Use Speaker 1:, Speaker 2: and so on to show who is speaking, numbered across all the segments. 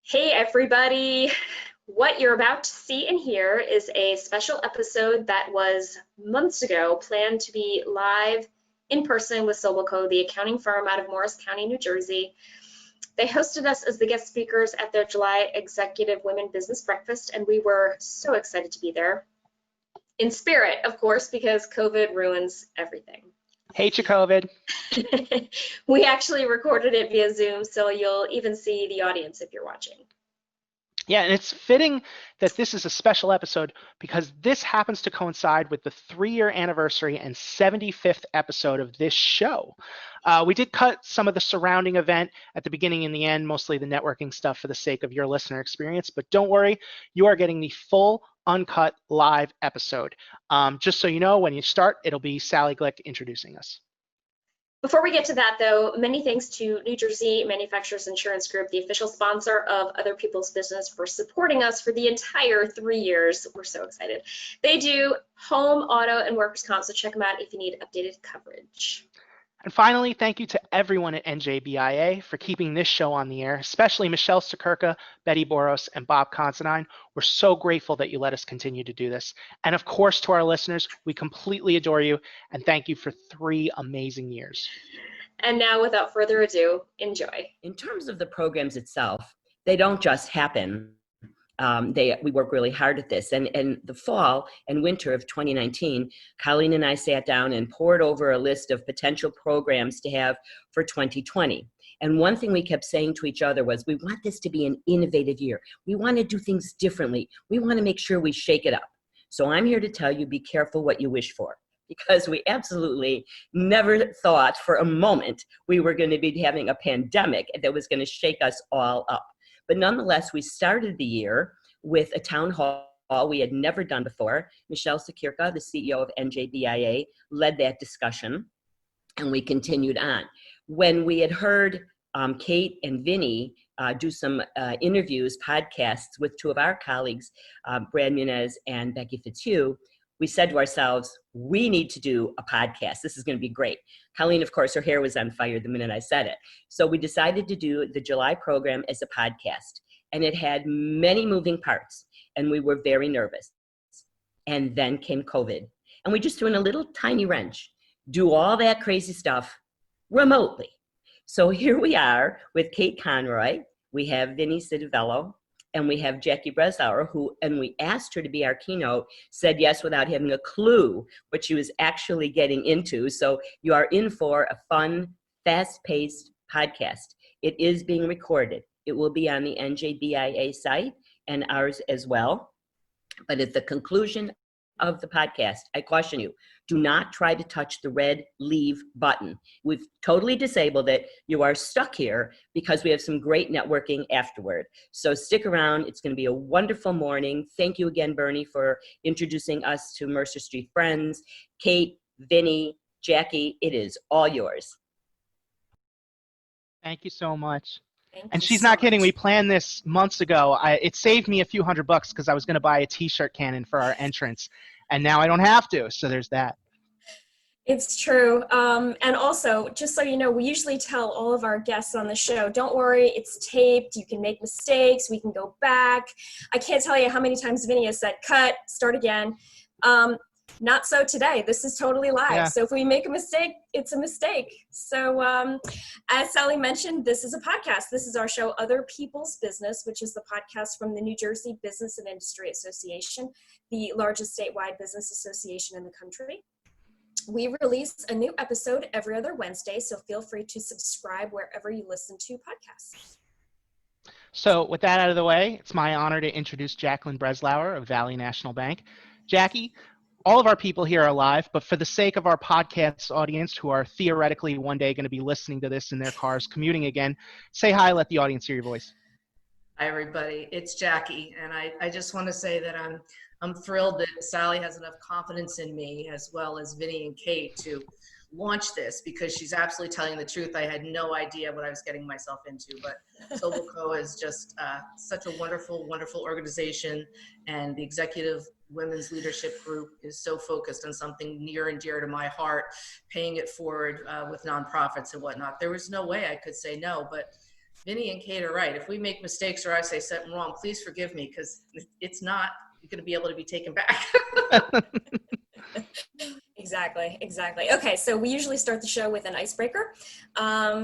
Speaker 1: Hey everybody! What you're about to see and hear is a special episode that was months ago planned to be live in person with SobelCo, the accounting firm out of Morris County, New Jersey. They hosted us as the guest speakers at their July Executive Women Business Breakfast, and we were so excited to be there. In spirit, of course, because COVID ruins everything.
Speaker 2: Hate you, COVID.
Speaker 1: We actually recorded it via Zoom, so you'll even see the audience if you're watching.
Speaker 2: Yeah, and it's fitting that this is a special episode because this happens to coincide with the 3-year anniversary and 75th episode of this show. We did cut some of the surrounding event at the beginning and the end, mostly the networking stuff for the sake of your listener experience, but don't worry, you are getting the full uncut live episode. Just so you know, when you start, it'll be Sally Glick introducing us.
Speaker 1: Before we get to that, though, many thanks to New Jersey Manufacturers Insurance Group, the official sponsor of Other People's Business, for supporting us for the entire 3 years. We're so excited. They do home, auto, and workers' comp, so check them out if you need updated coverage.
Speaker 2: And finally, thank you to everyone at NJBIA for keeping this show on the air, especially Michelle Sakurka, Betty Boros, and Bob Considine. We're so grateful that you let us continue to do this. And of course, to our listeners, we completely adore you and thank you for 3 amazing years.
Speaker 1: And now, without further ado, enjoy.
Speaker 3: In terms of the programs itself, they don't just happen. We work really hard at this. And the fall and winter of 2019, Colleen and I sat down and poured over a list of potential programs to have for 2020. And one thing we kept saying to each other was, we want this to be an innovative year. We want to do things differently. We want to make sure we shake it up. So I'm here to tell you, be careful what you wish for, because we absolutely never thought for a moment we were going to be having a pandemic that was going to shake us all up. But nonetheless, we started the year with a town hall we had never done before. Michelle Sakurka, the CEO of NJBIA, led that discussion, and we continued on. When we had heard Kate and Vinny do some interviews, podcasts with 2 of our colleagues, Brad Munez and Becky Fitzhugh, we said to ourselves, we need to do a podcast. This is going to be great. Colleen, of course, her hair was on fire the minute I said it. So we decided to do the July program as a podcast. And it had many moving parts. And we were very nervous. And then came COVID. And we just threw in a little tiny wrench. Do all that crazy stuff remotely. So here we are with Kate Conroy. We have Vinny Cidavello. And we have Jackie Breslauer, who, and we asked her to be our keynote, said yes without having a clue what she was actually getting into. So you are in for a fun, fast-paced podcast. It is being recorded. It will be on the NJBIA site and ours as well. But at the conclusion of the podcast, I caution you, do not try to touch the red leave button. We've totally disabled it. You are stuck here because we have some great networking afterward. So stick around. It's going to be a wonderful morning. Thank you again, Bernie, for introducing us to Mercer Street Friends. Kate, Vinny, Jackie, it is all yours.
Speaker 2: Thank you so much.
Speaker 1: And
Speaker 2: she's not kidding. We planned this months ago. It saved me a few $100 because I was going to buy a t-shirt cannon for our entrance, and now I don't have to. So there's that.
Speaker 1: It's true. And also, just so you know, we usually tell all of our guests on the show, don't worry, it's taped. You can make mistakes. We can go back. I can't tell you how many times Vinny has said, cut, start again. Not so today. This is totally live. Yeah. So if we make a mistake, it's a mistake. So as Sally mentioned, this is a podcast. This is our show, Other People's Business, which is the podcast from the New Jersey Business and Industry Association, the largest statewide business association in the country. We release a new episode every other Wednesday, so feel free to subscribe wherever you listen to podcasts.
Speaker 2: So with that out of the way, it's my honor to introduce Jacqueline Breslauer of Valley National Bank. Jackie, all of our people here are live, but for the sake of our podcast audience who are theoretically one day going to be listening to this in their cars, commuting again, say hi, let the audience hear your voice.
Speaker 4: Hi, everybody. It's Jackie, and I just want to say that I'm thrilled that Sally has enough confidence in me, as well as Vinny and Kate, to launch this, because she's absolutely telling the truth. I had no idea what I was getting myself into, but SobelCo is just such a wonderful, wonderful organization, and the Executive Women's Leadership Group is so focused on something near and dear to my heart, paying it forward with nonprofits and whatnot. There was no way I could say no, but Vinny and Kate are right. If we make mistakes or I say something wrong, please forgive me, because it's not going to be able to be taken back.
Speaker 1: Exactly. Okay, so we usually start the show with an icebreaker.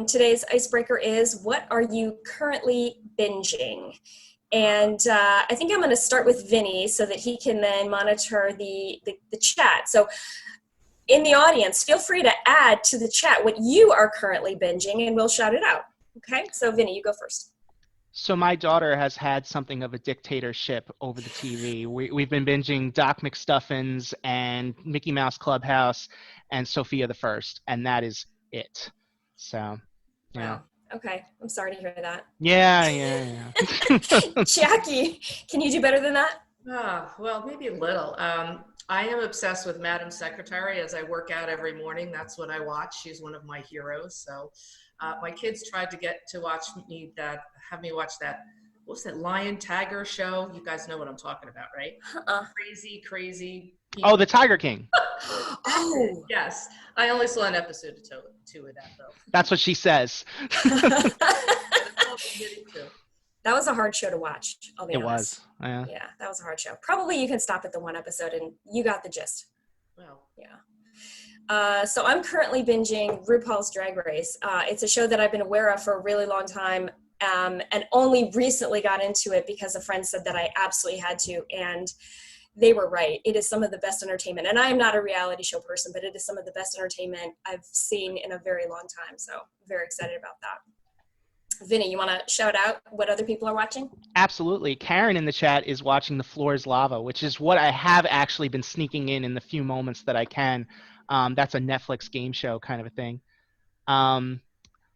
Speaker 1: Today's icebreaker is, what are you currently binging? And I think I'm going to start with Vinny so that he can then monitor the chat. So in the audience, feel free to add to the chat what you are currently binging, and we'll shout it out. Okay, so Vinny, you go first.
Speaker 2: So my daughter has had something of a dictatorship over the TV. We've been binging Doc McStuffins and Mickey Mouse Clubhouse and Sophia the First, and that is it. So, yeah.
Speaker 1: Wow. Okay, I'm sorry to hear that.
Speaker 2: Yeah.
Speaker 1: Jackie, can you do better than that?
Speaker 4: Well, maybe a little. I am obsessed with Madam Secretary. As I work out every morning, that's what I watch. She's one of my heroes. So my kids tried to have me watch that. What was that Lion Tiger show? You guys know what I'm talking about, right? Crazy people.
Speaker 2: Oh, the Tiger King.
Speaker 1: Oh,
Speaker 4: Yes. I only saw an episode or two of that, though.
Speaker 2: That's what she says.
Speaker 1: that was a hard show to watch, I'll be
Speaker 2: It
Speaker 1: honest.
Speaker 2: was.
Speaker 1: Yeah, that was a hard show. Probably you can stop at the one episode and you got the gist.
Speaker 4: Well,
Speaker 1: yeah. So I'm currently binging RuPaul's Drag Race. It's a show that I've been aware of for a really long time, and only recently got into it because a friend said that I absolutely had to, and they were right. It is some of the best entertainment, and I am not a reality show person, but it is some of the best entertainment I've seen in a very long time, so very excited about that. Vinny, you want to shout out what other people are watching?
Speaker 2: Absolutely. Karen in the chat is watching The Floor is Lava, which is what I have actually been sneaking in the few moments that I can. That's a Netflix game show kind of a thing.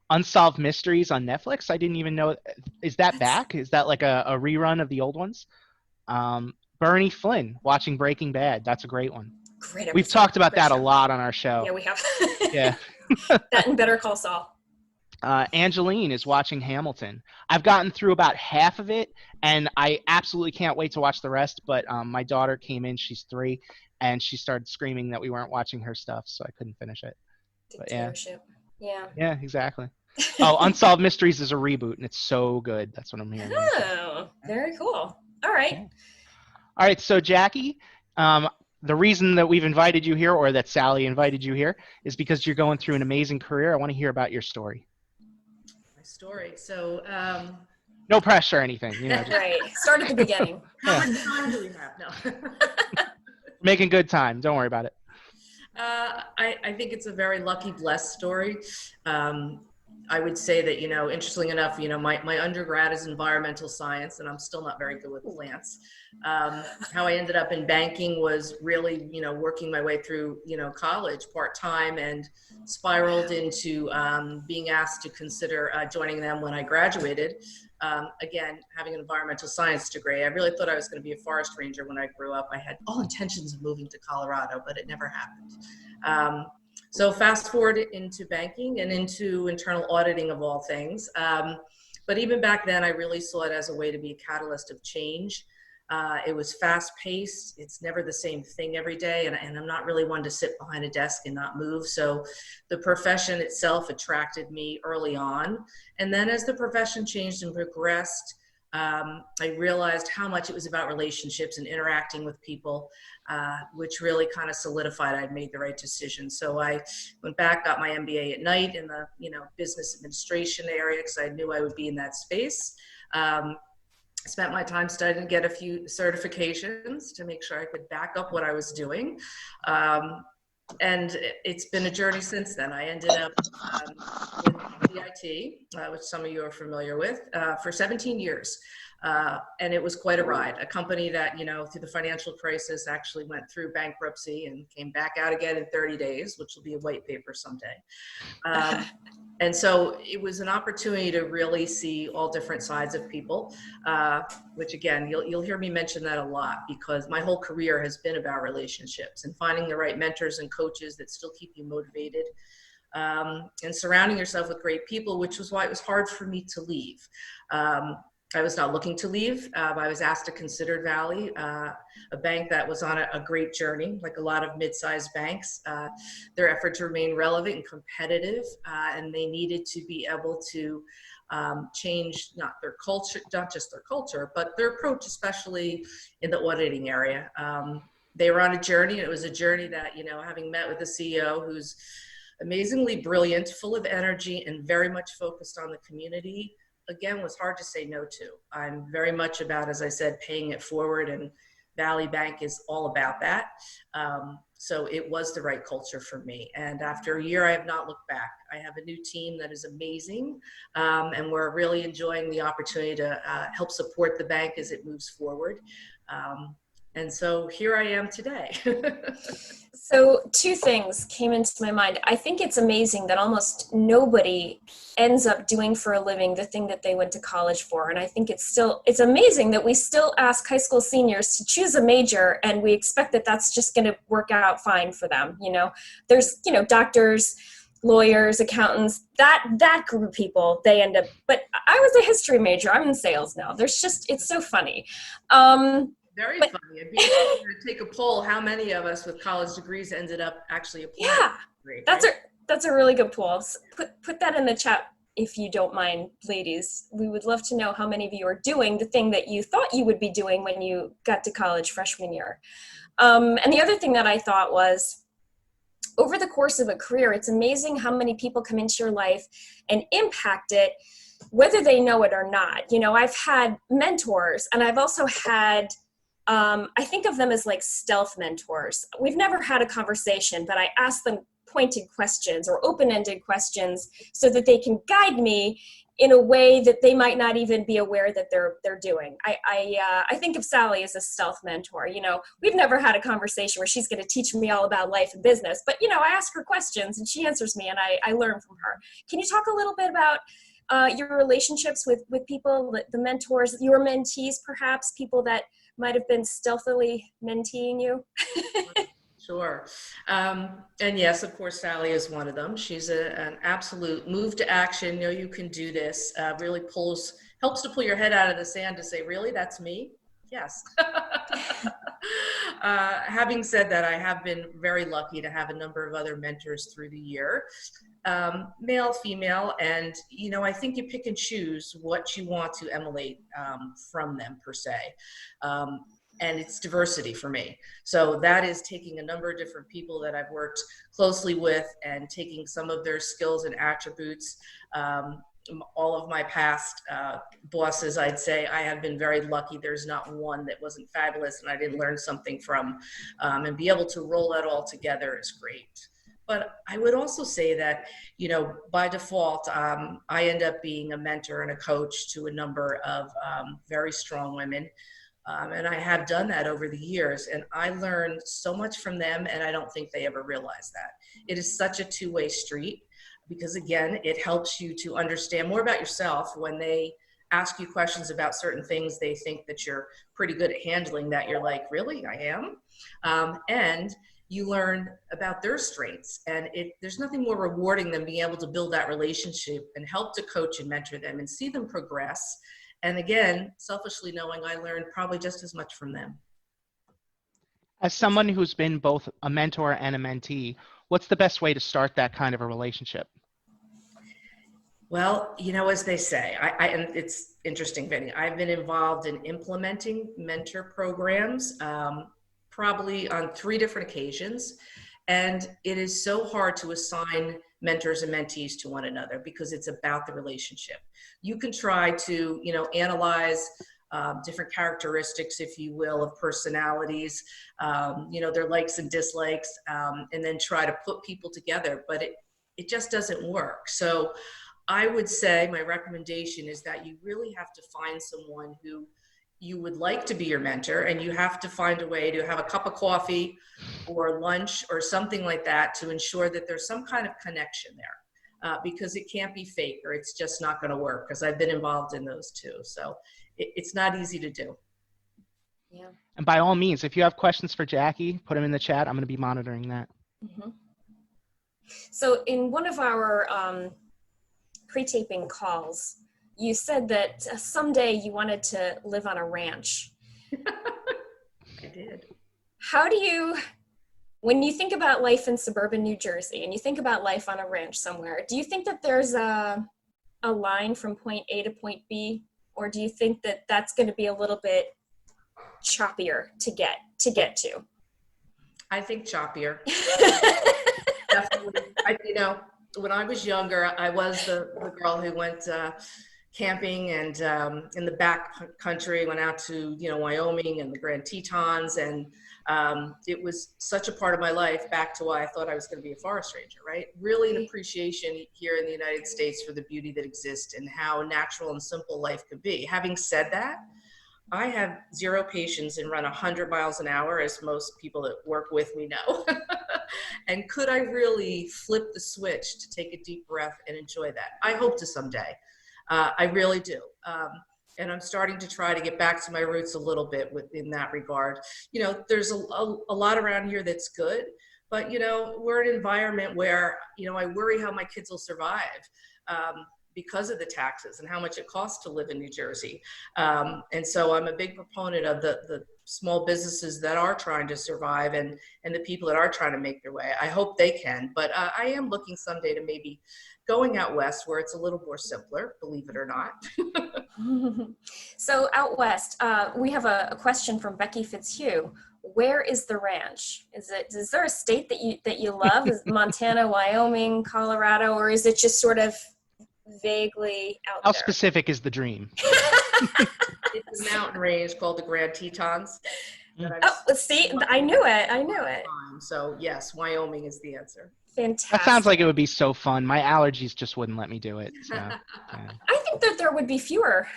Speaker 2: Unsolved Mysteries on Netflix. I didn't even know. Is that back? Is that like a rerun of the old ones? Bernie Flynn watching Breaking Bad. That's a great one.
Speaker 1: Great episode.
Speaker 2: We've talked about
Speaker 1: Great
Speaker 2: that
Speaker 1: show.
Speaker 2: a lot on our show.
Speaker 1: Yeah, we have.
Speaker 2: Yeah.
Speaker 1: That and Better Call Saul.
Speaker 2: Angeline is watching Hamilton. I've gotten through about half of it, and I absolutely can't wait to watch the rest, but my daughter came in, she's 3, and she started screaming that we weren't watching her stuff, so I couldn't finish it. But yeah.
Speaker 1: Dictatorship. Yeah.
Speaker 2: Yeah, exactly. Oh, Unsolved Mysteries is a reboot, and it's so good. That's what I'm hearing.
Speaker 1: Oh, very cool. All right.
Speaker 2: Yeah. All right, so Jackie, the reason that we've invited you here, or that Sally invited you here, is because you're going through an amazing career. I want to hear about your story.
Speaker 4: my story. So,
Speaker 2: No pressure or anything. You know, just
Speaker 1: Right. Start at the beginning.
Speaker 4: how much time do we have now?
Speaker 2: making good time. Don't worry about it.
Speaker 4: I think it's a very lucky, blessed story. I would say that, interestingly enough, my undergrad is environmental science, and I'm still not very good with plants. How I ended up in banking was really, working my way through, college part-time, and spiraled into being asked to consider joining them when I graduated. Again, having an environmental science degree, I really thought I was going to be a forest ranger when I grew up. I had all intentions of moving to Colorado, but it never happened. So fast forward into banking and into internal auditing of all things. But even back then, I really saw it as a way to be a catalyst of change. It was fast paced. It's never the same thing every day. And I'm not really one to sit behind a desk and not move. So the profession itself attracted me early on. And then as the profession changed and progressed, I realized how much it was about relationships and interacting with people, which really kind of solidified I'd made the right decision. So I went back, got my MBA at night in the business administration area, because I knew I would be in that space. Spent my time studying to get a few certifications to make sure I could back up what I was doing. And it's been a journey since then. I ended up with DIT, which some of you are familiar with, for 17 years. And it was quite a ride. A company that, through the financial crisis actually went through bankruptcy and came back out again in 30 days, which will be a white paper someday. And so it was an opportunity to really see all different sides of people, which again, you'll hear me mention that a lot, because my whole career has been about relationships and finding the right mentors and coaches that still keep you motivated, and surrounding yourself with great people, which was why it was hard for me to leave. I was not looking to leave. I was asked to consider Valley, a bank that was on a great journey, like a lot of mid-sized banks. Their efforts remain relevant and competitive, and they needed to be able to change not their culture, not just their culture, but their approach, especially in the auditing area. They were on a journey, and it was a journey that, you know, having met with the CEO, who's amazingly brilliant, full of energy, and very much focused on the community, again, was hard to say no to. I'm very much about, as I said, paying it forward, and Valley Bank is all about that. So it was the right culture for me. And after a year, I have not looked back. I have a new team that is amazing, and we're really enjoying the opportunity to help support the bank as it moves forward. And so here I am today.
Speaker 1: So two things came into my mind. I think it's amazing that almost nobody ends up doing for a living the thing that they went to college for. And I think it's amazing that we still ask high school seniors to choose a major, and we expect that that's just going to work out fine for them. You know, there's, you know, doctors, lawyers, accountants, that group of people, they end up, but I was a history major. I'm in sales now. It's so funny.
Speaker 4: Very funny. I'd be interested to take a poll. How many of us with college degrees ended up actually applying?
Speaker 1: Yeah,
Speaker 4: Right?
Speaker 1: that's a really good poll. Put that in the chat if you don't mind, ladies. We would love to know how many of you are doing the thing that you thought you would be doing when you got to college freshman year. And the other thing that I thought was, over the course of a career, it's amazing how many people come into your life and impact it, whether they know it or not. You know, I've had mentors, and I've also had, I think of them as like stealth mentors. We've never had a conversation, but I ask them pointed questions or open-ended questions so that they can guide me in a way that they might not even be aware that they're doing. I think of Sally as a stealth mentor. You know, we've never had a conversation where she's going to teach me all about life and business, but, you know, I ask her questions and she answers me, and I learn from her. Can you talk a little bit about your relationships with people, the mentors, your mentees, perhaps people that might have been stealthily menteeing you?
Speaker 4: Sure. And yes, of course, Sally is one of them. She's an absolute move to action. Know you can do this. Really helps to pull your head out of the sand to say, really, that's me? Yes. Having said that, I have been very lucky to have a number of other mentors through the year, male, female, and, you know, I think you pick and choose what you want to emulate from them, per se. And it's diversity for me. So that is taking a number of different people that I've worked closely with and taking some of their skills and attributes. All of my past bosses, I'd say I have been very lucky. There's not one that wasn't fabulous and I didn't learn something from, and be able to roll that all together is great. But I would also say that, you know, by default, I end up being a mentor and a coach to a number of very strong women. And I have done that over the years, and I learned so much from them, and I don't think they ever realized that. It is such a two-way street, because again, it helps you to understand more about yourself. When they ask you questions about certain things, they think that you're pretty good at handling that. You're like, really? I am? And you learn about their strengths, and there's nothing more rewarding than being able to build that relationship and help to coach and mentor them and see them progress. And again, selfishly knowing I learned probably just as much from them.
Speaker 2: As someone who's been both a mentor and a mentee, what's the best way to start that kind of a relationship?
Speaker 4: Well, you know, as they say, and it's interesting, Vinny, I've been involved in implementing mentor programs, probably on 3 different occasions. And it is so hard to assign mentors and mentees to one another because it's about the relationship. You can try to, you know, analyze different characteristics, if you will, of personalities, you know, their likes and dislikes, and then try to put people together, but it just doesn't work. So I would say my recommendation is that you really have to find someone who you would like to be your mentor, and you have to find a way to have a cup of coffee or lunch or something like that to ensure that there's some kind of connection there, because it can't be fake, or it's just not going to work, because I've been involved in those too. So it's not easy to do.
Speaker 1: Yeah.
Speaker 2: And by all means, if you have questions for Jackie, put them in the chat. I'm going to be monitoring that.
Speaker 1: Mm-hmm. So in one of our pre-taping calls, you said that someday you wanted to live on a ranch.
Speaker 4: I did.
Speaker 1: How do you, when you think about life in suburban New Jersey and you think about life on a ranch somewhere, do you think that there's a a line from point A to point B, or do you think that that's going to be a little bit choppier to get to?
Speaker 4: I think choppier. Definitely. When I was younger, I was the girl who went camping and in the back country, went out to, Wyoming and the Grand Tetons. And it was such a part of my life, back to why I thought I was going to be a forest ranger, right? Really an appreciation here in the United States for the beauty that exists and how natural and simple life could be. Having said that, I have zero patience and run 100 miles an hour, as most people that work with me know. And could I really flip the switch to take a deep breath and enjoy that? I hope to someday. I really do. And I'm starting to try to get back to my roots a little bit in that regard. There's a lot around here that's good, but, we're in an environment where, I worry how my kids will survive. Because of the taxes and how much it costs to live in New Jersey. And so I'm a big proponent of the small businesses that are trying to survive and the people that are trying to make their way. I hope they can, but I am looking someday to maybe going out west where it's a little more simpler, believe it or not.
Speaker 1: So out west, we have a question from Becky Fitzhugh. Where is the ranch? Is there a state that you love? Is Montana, Wyoming, Colorado, or is it just sort of vaguely out
Speaker 2: How
Speaker 1: there?
Speaker 2: specific is the dream?
Speaker 4: It's a mountain range called the Grand Tetons.
Speaker 1: See, I knew it.
Speaker 4: So yes, Wyoming is the answer.
Speaker 1: Fantastic.
Speaker 2: That sounds like it would be so fun. My allergies just wouldn't let me do it. So, yeah.
Speaker 1: I think that there would be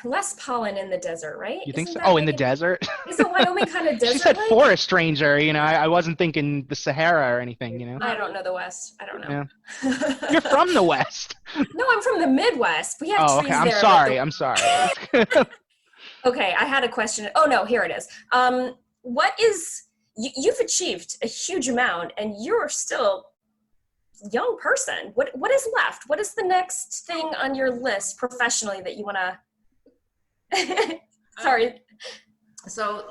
Speaker 1: less pollen in the desert, right?
Speaker 2: You think
Speaker 1: Isn't
Speaker 2: so?
Speaker 1: that
Speaker 2: Oh, in the desert?
Speaker 1: Isn't Wyoming kind of desert?
Speaker 2: She said forest ranger. I wasn't thinking the Sahara or anything.
Speaker 1: I don't know the West. I don't know.
Speaker 2: Yeah. You're from the West.
Speaker 1: No, I'm from the Midwest. We have trees
Speaker 2: okay. I'm
Speaker 1: there.
Speaker 2: sorry. I'm sorry.
Speaker 1: Okay, I had a question. Oh no, here it is. You've achieved a huge amount, and you're still a young person. What is left? What is the next thing on your list professionally that you want to? Sorry.
Speaker 4: So,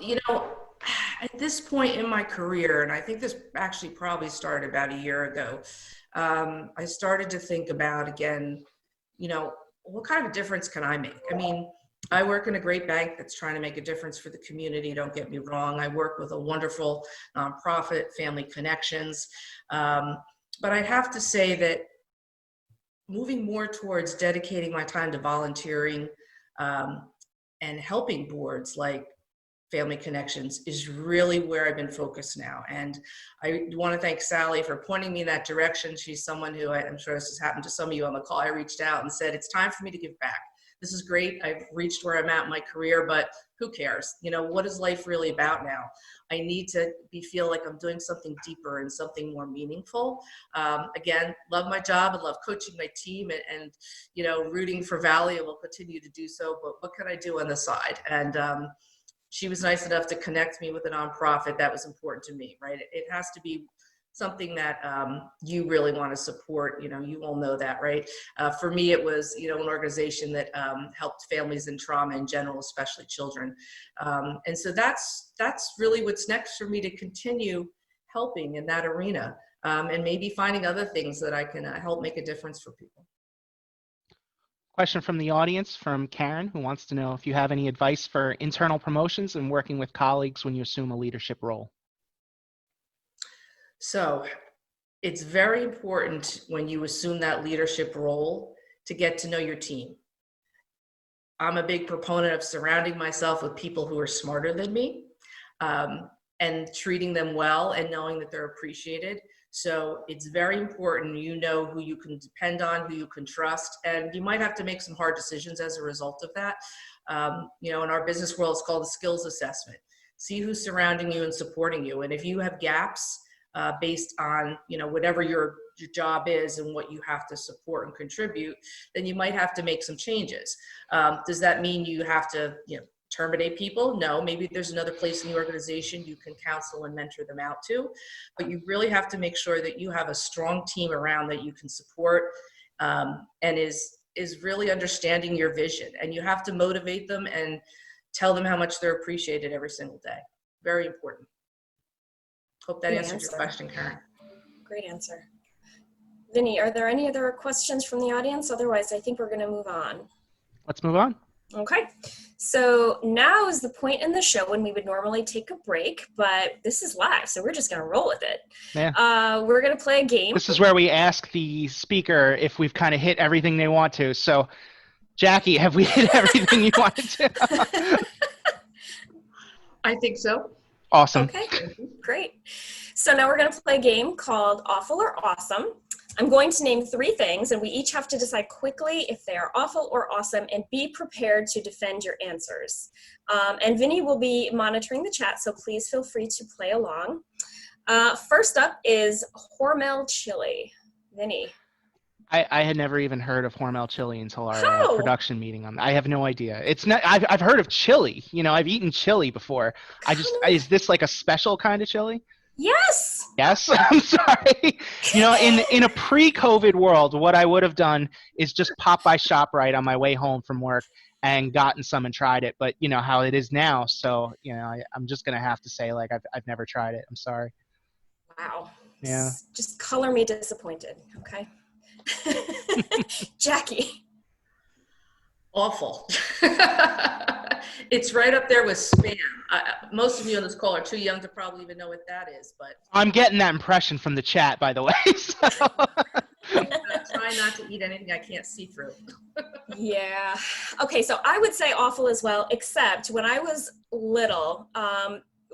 Speaker 4: at this point in my career, and I think this actually probably started about a year ago, I started to think about, again, what kind of difference can I make? I mean, I work in a great bank that's trying to make a difference for the community. Don't get me wrong. I work with a wonderful nonprofit, Family Connections. But I have to say that moving more towards dedicating my time to volunteering and helping boards like Family Connections is really where I've been focused now. And I want to thank Sally for pointing me in that direction. She's someone who I'm sure this has happened to some of you on the call. I reached out and said, it's time for me to give back. This is great. I've reached where I'm at in my career, but who cares? What is life really about now? I need to feel like I'm doing something deeper and something more meaningful. Again, love my job and love coaching my team and rooting for Valley, and will continue to do so, but what can I do on the side? And she was nice enough to connect me with a nonprofit that was important to me, right? It has to be something that you really want to support. You all know that, right? For me, it was, an organization that helped families in trauma in general, especially children. And so that's really what's next for me, to continue helping in that arena and maybe finding other things that I can help make a difference for people.
Speaker 2: Question from the audience from Karen, who wants to know if you have any advice for internal promotions and working with colleagues when you assume a leadership role.
Speaker 4: So it's very important when you assume that leadership role to get to know your team. I'm a big proponent of surrounding myself with people who are smarter than me and treating them well and knowing that they're appreciated. So it's very important who you can depend on, who you can trust, and you might have to make some hard decisions as a result of that. In our business world, it's called a skills assessment. See who's surrounding you and supporting you. And if you have gaps based on, whatever your job is and what you have to support and contribute, then you might have to make some changes. Does that mean you have to, terminate people? No, maybe there's another place in the organization you can counsel and mentor them out to, but you really have to make sure that you have a strong team around that you can support and is really understanding your vision. And you have to motivate them and tell them how much they're appreciated every single day. Very important. Hope that answered your question, Karen.
Speaker 1: Great answer. Vinny, are there any other questions from the audience? Otherwise, I think we're going to move on.
Speaker 2: Let's move on.
Speaker 1: Okay, so now is the point in the show when we would normally take a break, but this is live, so we're just going to roll with it.
Speaker 2: Yeah.
Speaker 1: We're going to play a game.
Speaker 2: This is where we ask the speaker if we've kind of hit everything they want to. So, Jackie, have we hit everything you wanted to?
Speaker 4: I think so.
Speaker 2: Awesome.
Speaker 1: Okay, great. So now we're going to play a game called Awful or Awesome. I'm going to name 3 things, and we each have to decide quickly if they are awful or awesome, and be prepared to defend your answers. And Vinny will be monitoring the chat, so please feel free to play along. First up is Hormel Chili. Vinny.
Speaker 2: I had never even heard of Hormel Chili until our
Speaker 1: How?
Speaker 2: production meeting on that. I have no idea. It's not. I've heard of chili. You know, I've eaten chili before. Is this like a special kind of chili?
Speaker 1: Yes.
Speaker 2: Yes. I'm sorry. You know, in a pre-COVID world, what I would have done is just pop by ShopRite on my way home from work and gotten some and tried it. But you know how it is now, so you know I'm just gonna have to say like I've never tried it. I'm sorry.
Speaker 1: Wow.
Speaker 2: Yeah.
Speaker 1: Just color me disappointed, okay? Jackie.
Speaker 4: Awful. It's right up there with Spam. Most of you on this call are too young to probably even know what that is, but
Speaker 2: I'm getting that impression from the chat, by the way. So.
Speaker 4: try not to eat anything I can't see through.
Speaker 1: Yeah. Okay, so I would say awful as well, except when I was little,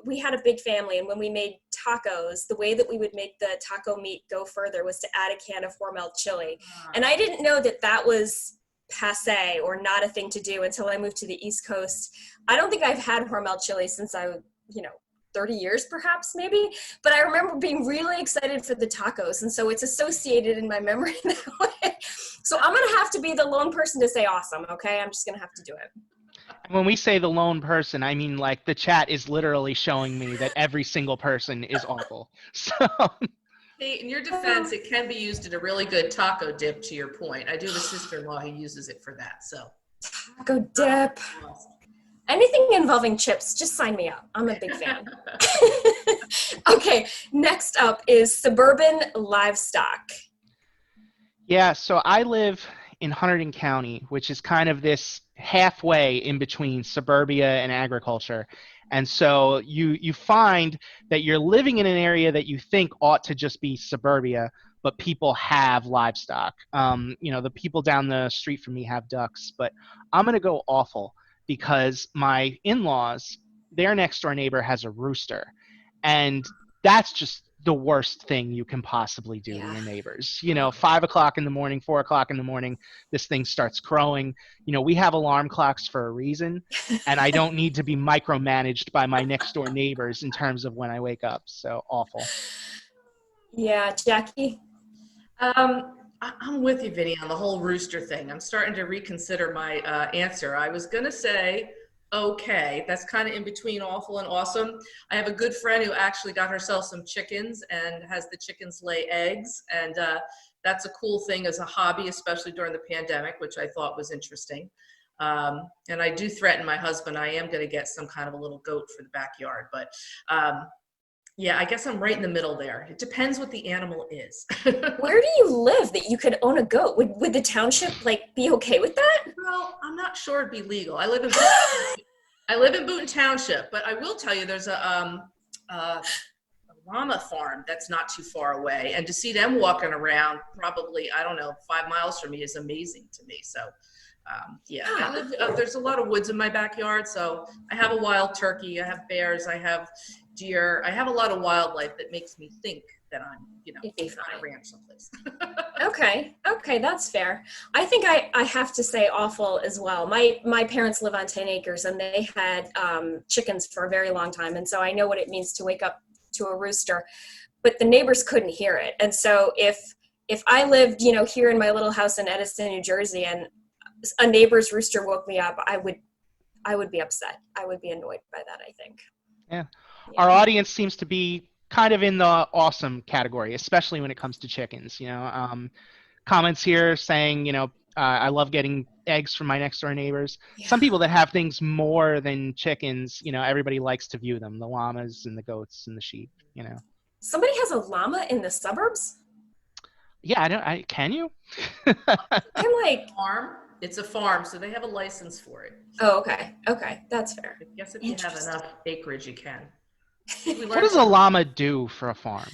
Speaker 1: we had a big family, and when we made tacos, the way that we would make the taco meat go further was to add a can of Hormel chili. And I didn't know that that was passe or not a thing to do until I moved to the East Coast. I don't think I've had Hormel chili since 30 years perhaps, maybe. But I remember being really excited for the tacos, and so it's associated in my memory that way. So I'm going to have to be the lone person to say awesome, okay? I'm just going to have to do it.
Speaker 2: When we say the lone person, I mean like the chat is literally showing me that every single person is awful. So.
Speaker 4: Hey, in your defense, it can be used in a really good taco dip, to your point. I do have a sister-in-law who uses it for that, so.
Speaker 1: Taco dip. Anything involving chips, just sign me up. I'm a big fan. Okay, next up is suburban livestock.
Speaker 2: Yeah, so I live in Hunterdon County, which is kind of this halfway in between suburbia and agriculture. And so you find that you're living in an area that you think ought to just be suburbia, but people have livestock. The people down the street from me have ducks, but I'm going to go awful because my in-laws, their next door neighbor has a rooster. And that's just the worst thing you can possibly do to your neighbors. 5 o'clock in the morning, 4 o'clock in the morning, this thing starts crowing. We have alarm clocks for a reason, and I don't need to be micromanaged by my next door neighbors in terms of when I wake up. So awful.
Speaker 1: Yeah, Jackie?
Speaker 4: I'm with you, Vinny, on the whole rooster thing. I'm starting to reconsider my answer. I was going to say, okay, that's kind of in between awful and awesome. I have a good friend who actually got herself some chickens and has the chickens lay eggs. And that's a cool thing as a hobby, especially during the pandemic, which I thought was interesting. And I do threaten my husband, I am going to get some kind of a little goat for the backyard. But yeah, I guess I'm right in the middle there. It depends what the animal is.
Speaker 1: Where do you live that you could own a goat? Would the township be okay with that?
Speaker 4: Well, I'm not sure it'd be legal. I live in Boonton Township, but I will tell you there's a llama farm that's not too far away, and to see them walking around probably, I don't know, 5 miles from me is amazing to me. So yeah, I live, there's a lot of woods in my backyard, so I have a wild turkey, I have bears, I have deer, I have a lot of wildlife that makes me think that I'm, on a ranch someplace.
Speaker 1: Okay, that's fair. I think I have to say awful as well. My parents live on 10 acres, and they had chickens for a very long time, and so I know what it means to wake up to a rooster, but the neighbors couldn't hear it. And so if I lived, here in my little house in Edison, New Jersey, and a neighbor's rooster woke me up, I would be upset. I would be annoyed by that, I think.
Speaker 2: Yeah. Our audience seems to be kind of in the awesome category, especially when it comes to chickens. Comments here saying, I love getting eggs from my next door neighbors. Yeah. Some people that have things more than chickens, everybody likes to view them, the llamas and the goats and the sheep,
Speaker 1: Somebody has a llama in the suburbs?
Speaker 2: Yeah, can you?
Speaker 1: I'm like,
Speaker 4: Farm. It's a farm, so they have a license for it.
Speaker 1: oh, okay. Okay. That's fair.
Speaker 4: I guess if you have
Speaker 1: Interesting.
Speaker 4: enough acreage, you can.
Speaker 2: What does a llama do for a farm?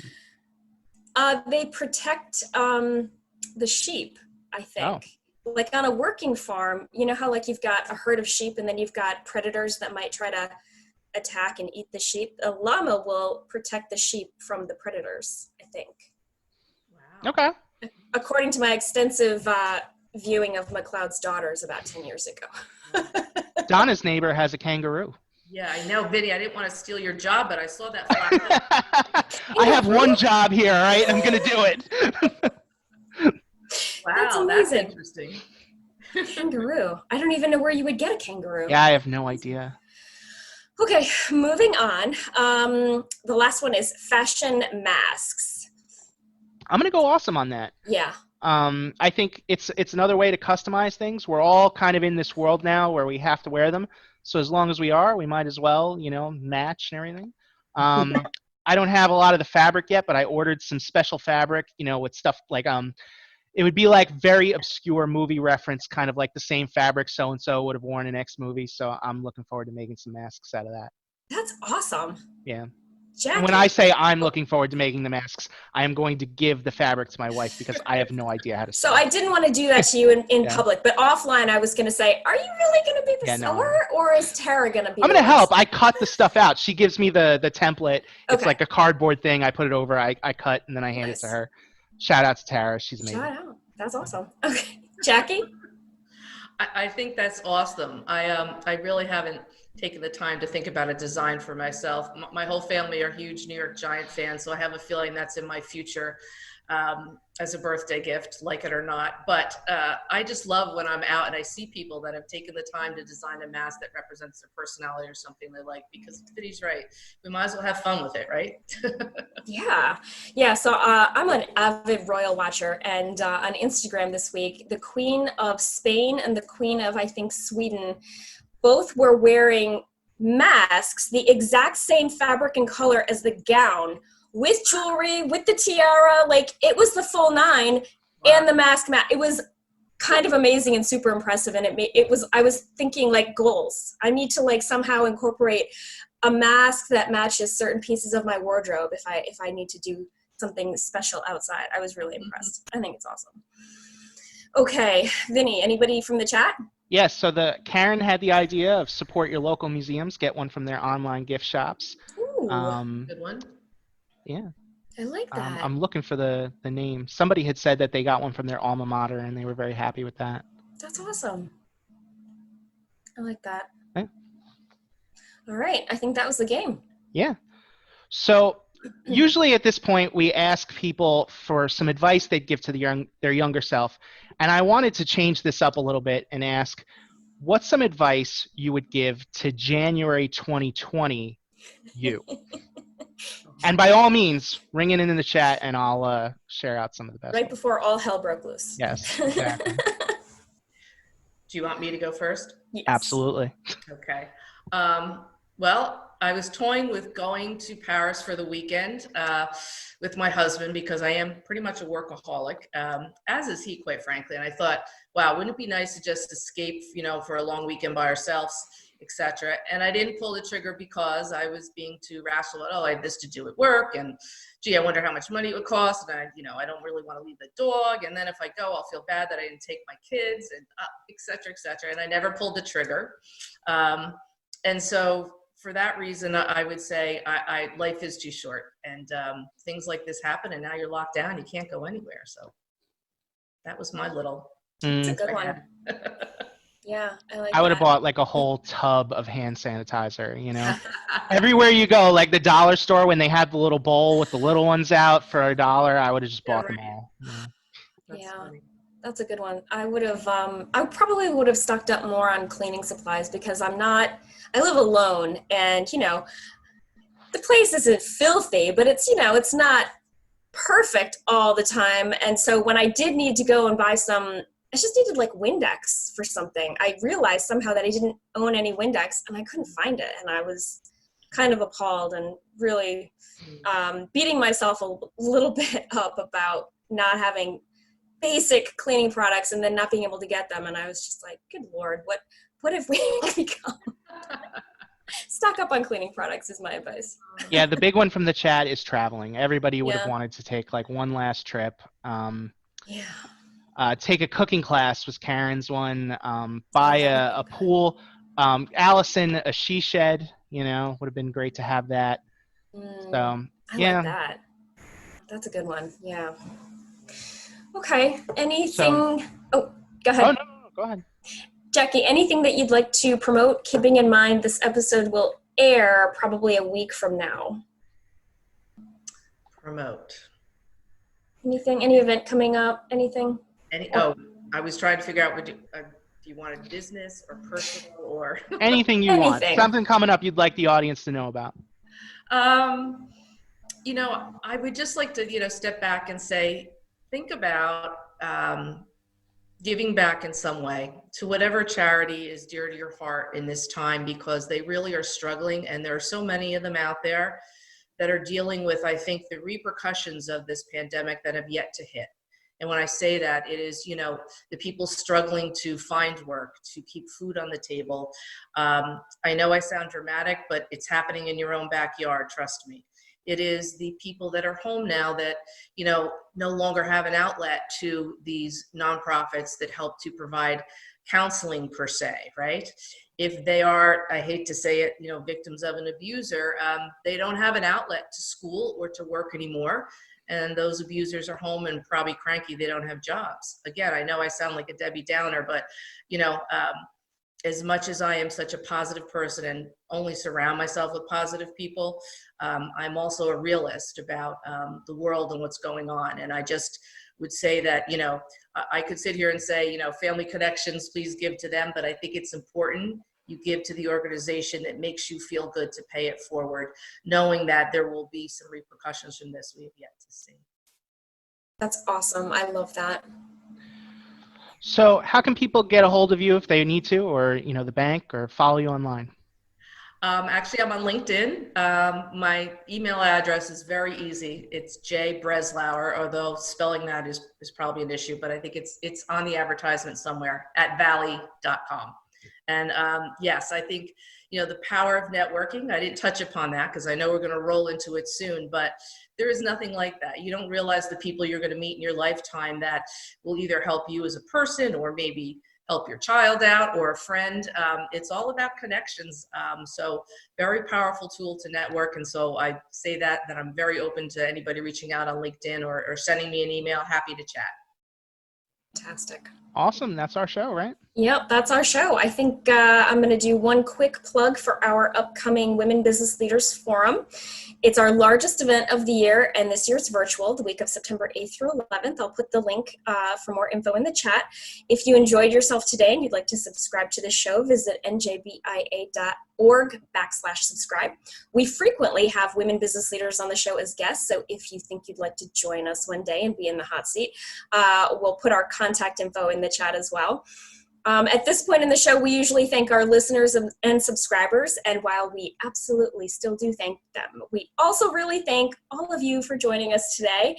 Speaker 1: They protect the sheep, I
Speaker 2: Oh.
Speaker 1: think. Like on a working farm, you know how like you've got a herd of sheep and then you've got predators that might try to attack and eat the sheep. A llama will protect the sheep from the predators, I think.
Speaker 4: Wow.
Speaker 2: Okay.
Speaker 1: According to my extensive viewing of McLeod's Daughters about 10 years ago.
Speaker 2: Donna's neighbor has a kangaroo.
Speaker 4: Yeah, I know, Vinny. I didn't want to steal your job, but I saw that flag.
Speaker 2: I have one job here, all right? I'm going to do it.
Speaker 4: Wow,
Speaker 1: That's
Speaker 4: that's
Speaker 1: amazing.
Speaker 4: interesting.
Speaker 1: Kangaroo. I don't even know where you would get a kangaroo.
Speaker 2: Yeah, I have no idea.
Speaker 1: Okay, moving on. The last one is fashion masks.
Speaker 2: I'm going to go awesome on that.
Speaker 1: Yeah.
Speaker 2: I think it's another way to customize things. We're all kind of in this world now where we have to wear them. So as long as we are, we might as well, match and everything. I don't have a lot of the fabric yet, but I ordered some special fabric, with stuff like it would be like very obscure movie reference, kind of like the same fabric so-and-so would have worn in X movie. So I'm looking forward to making some masks out of that.
Speaker 1: That's awesome.
Speaker 2: Yeah.
Speaker 1: Jackie.
Speaker 2: And when I say I'm looking forward to making the masks, I am going to give the fabric to my wife because I have no idea how to sew.
Speaker 1: So I didn't want to do that to you in
Speaker 2: Yeah.
Speaker 1: public, but offline I was going to say, are you really going to be the sewer or is Tara going to be
Speaker 2: I'm going to help. I cut the stuff out. She gives me the template. It's
Speaker 1: Okay.
Speaker 2: like a cardboard thing. I put it over. I cut and then I hand it to her. Shout out to Tara. She's amazing.
Speaker 1: Shout out. That's awesome. Okay. Jackie?
Speaker 4: I think that's awesome. I really haven't taken the time to think about a design for myself. My whole family are huge New York Giant fans, so I have a feeling that's in my future as a birthday gift, like it or not. But I just love when I'm out and I see people that have taken the time to design a mask that represents their personality or something they like, because Vinny's right. We might as well have fun with it, right?
Speaker 1: Yeah. So I'm an avid royal watcher, and on Instagram this week, the Queen of Spain and the Queen of, I think, Sweden, both were wearing masks, the exact same fabric and color as the gown, with jewelry, with the tiara. Like, it was the full nine. Wow. And the mask. It was kind of amazing and super impressive. And I was thinking like goals. I need to like somehow incorporate a mask that matches certain pieces of my wardrobe if I need to do something special outside. I was really impressed. I think it's awesome. Okay, Vinny, anybody from the chat?
Speaker 2: Yes, so Karen had the idea of support your local museums, get one from their online gift shops.
Speaker 1: Ooh,
Speaker 4: good one.
Speaker 2: Yeah.
Speaker 1: I like that.
Speaker 2: I'm looking for the name. Somebody had said that they got one from their alma mater and they were very happy with that.
Speaker 1: That's awesome. I like that.
Speaker 2: Okay.
Speaker 1: All right, I think that was the game.
Speaker 2: Yeah. So usually at this point, we ask people for some advice they'd give to their younger self. And I wanted to change this up a little bit and ask, what's some advice you would give to January 2020 you? And by all means, ring it in the chat and I'll share out some of the best.
Speaker 1: Right before all hell broke loose.
Speaker 2: Yes, exactly.
Speaker 4: Do you want me to go first?
Speaker 1: Yes.
Speaker 2: Absolutely.
Speaker 4: Okay. Well, I was toying with going to Paris for the weekend with my husband because I am pretty much a workaholic, as is he, quite frankly. And I thought, wow, wouldn't it be nice to just escape, for a long weekend by ourselves, etc. And I didn't pull the trigger because I was being too rational. I have this to do at work, and gee, I wonder how much money it would cost. And I don't really want to leave the dog. And then if I go, I'll feel bad that I didn't take my kids, and etc. etc. And I never pulled the trigger. And so for that reason, I would say life is too short, and things like this happen, and now you're locked down. You can't go anywhere. So that was my little.
Speaker 1: It's a good one. Yeah,
Speaker 2: I would have bought like a whole tub of hand sanitizer, Everywhere you go, like the dollar store, when they had the little bowl with the little ones out for $1, I would have just bought them all.
Speaker 1: Yeah, that's a good one. I probably would have stocked up more on cleaning supplies because I live alone, and the place isn't filthy, but it's it's not perfect all the time. And so when I did need to go and buy I just needed like Windex for something. I realized somehow that I didn't own any Windex and I couldn't find it. And I was kind of appalled and really beating myself a little bit up about not having basic cleaning products and then not being able to get them. And I was just like, good Lord, what have we become? Stock up on cleaning products is my advice.
Speaker 2: Yeah, the big one from the chat is traveling. Everybody would have
Speaker 1: Yeah.
Speaker 2: wanted to take like one last trip.
Speaker 1: Yeah.
Speaker 2: Take a cooking class was Karen's one. Buy a pool. Allison, a she shed, would have been great to have that. So,
Speaker 1: I
Speaker 2: yeah.
Speaker 1: like that. That's a good one. Yeah. Okay. Anything? Oh, go ahead.
Speaker 2: Oh, no, go ahead.
Speaker 1: Jackie, anything that you'd like to promote, keeping in mind this episode will air probably a week from now?
Speaker 4: Promote.
Speaker 1: Anything? Any event coming up? Anything?
Speaker 4: I was trying to figure out, do you want it business or personal or?
Speaker 2: Anything you want.
Speaker 1: Anything.
Speaker 2: Something coming up you'd like the audience to know about.
Speaker 4: I would just like to, step back and say, think about giving back in some way to whatever charity is dear to your heart in this time, because they really are struggling, and there are so many of them out there that are dealing with, I think, the repercussions of this pandemic that have yet to hit. And when I say that, it is, the people struggling to find work, to keep food on the table. I know I sound dramatic, but it's happening in your own backyard, trust me. It is the people that are home now that, no longer have an outlet to these nonprofits that help to provide counseling per se, right? If they are, I hate to say it, victims of an abuser, they don't have an outlet to school or to work anymore. And those abusers are home and probably cranky. They don't have jobs. Again, I know I sound like a Debbie Downer, but, as much as I am such a positive person and only surround myself with positive people, I'm also a realist about the world and what's going on. And I just would say that, I could sit here and say, family connections, please give to them. But I think it's important you give to the organization that makes you feel good to pay it forward, knowing that there will be some repercussions from this we have yet to see.
Speaker 1: That's awesome. I love that.
Speaker 2: So how can people get a hold of you if they need to, or, the bank, or follow you online?
Speaker 4: Actually, I'm on LinkedIn. My email address is very easy. It's J Breslauer, although spelling that is probably an issue, but I think it's on the advertisement somewhere at valley.com. And yes, I think, the power of networking, I didn't touch upon that because I know we're going to roll into it soon, but there is nothing like that. You don't realize the people you're going to meet in your lifetime that will either help you as a person or maybe help your child out or a friend. It's all about connections. So very powerful tool to network. And so I say that I'm very open to anybody reaching out on LinkedIn or sending me an email. Happy to chat.
Speaker 1: Fantastic.
Speaker 2: Awesome. That's our show, right?
Speaker 1: Yep, that's our show. I think I'm going to do one quick plug for our upcoming Women Business Leaders Forum. It's our largest event of the year, and this year it's virtual, the week of September 8th through 11th. I'll put the link for more info in the chat. If you enjoyed yourself today and you'd like to subscribe to the show, visit njbia.org/subscribe. We frequently have women business leaders on the show as guests, so if you think you'd like to join us one day and be in the hot seat, we'll put our contact info in the chat as well. At this point in the show, we usually thank our listeners and subscribers, and while we absolutely still do thank them, we also really thank all of you for joining us today.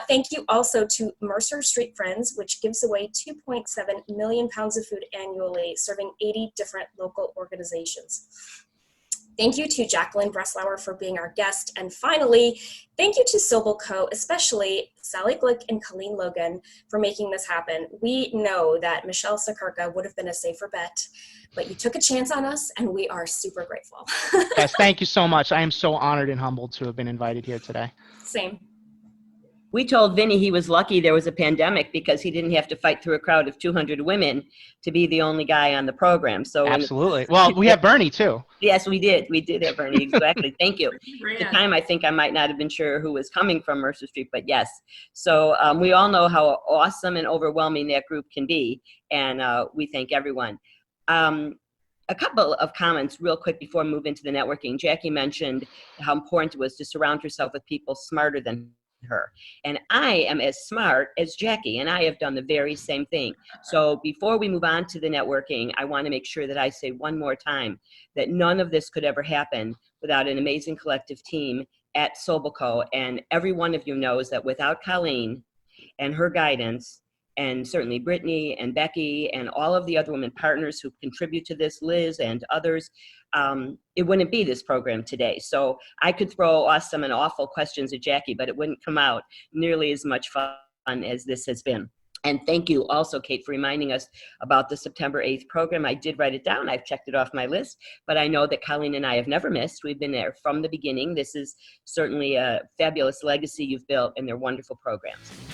Speaker 1: Thank you also to Mercer Street Friends, which gives away 2.7 million pounds of food annually, serving 80 different local organizations. Thank you to Jacqueline Breslauer for being our guest. And finally, thank you to SobelCo, especially Sally Glick and Colleen Logan, for making this happen. We know that Michelle Sakurka would have been a safer bet, but you took a chance on us, and we are super grateful.
Speaker 2: Yes, thank you so much. I am so honored and humbled to have been invited here today.
Speaker 1: Same.
Speaker 3: We told Vinny he was lucky there was a pandemic because he didn't have to fight through a crowd of 200 women to be the only guy on the program. So
Speaker 2: absolutely. Well, we have Bernie too.
Speaker 3: Yes, we did. We did have Bernie. Exactly. Thank you.
Speaker 4: At
Speaker 3: the time, I think I might not have been sure who was coming from Mercer Street, but yes. So we all know how awesome and overwhelming that group can be, and we thank everyone. A couple of comments real quick before we move into the networking. Jackie mentioned how important it was to surround yourself with people smarter than her. And I am as smart as Jackie, and I have done the very same thing. So before we move on to the networking, I want to make sure that I say one more time that none of this could ever happen without an amazing collective team at SobelCo. And every one of you knows that without Colleen and her guidance, and certainly Brittany and Becky and all of the other women partners who contribute to this, Liz and others, it wouldn't be this program today. So I could throw awesome and awful questions at Jackie, but it wouldn't come out nearly as much fun as this has been. And thank you also, Kate, for reminding us about the September 8th program. I did write it down. I've checked it off my list, but I know that Colleen and I have never missed. We've been there from the beginning. This is certainly a fabulous legacy you've built, and they're wonderful programs.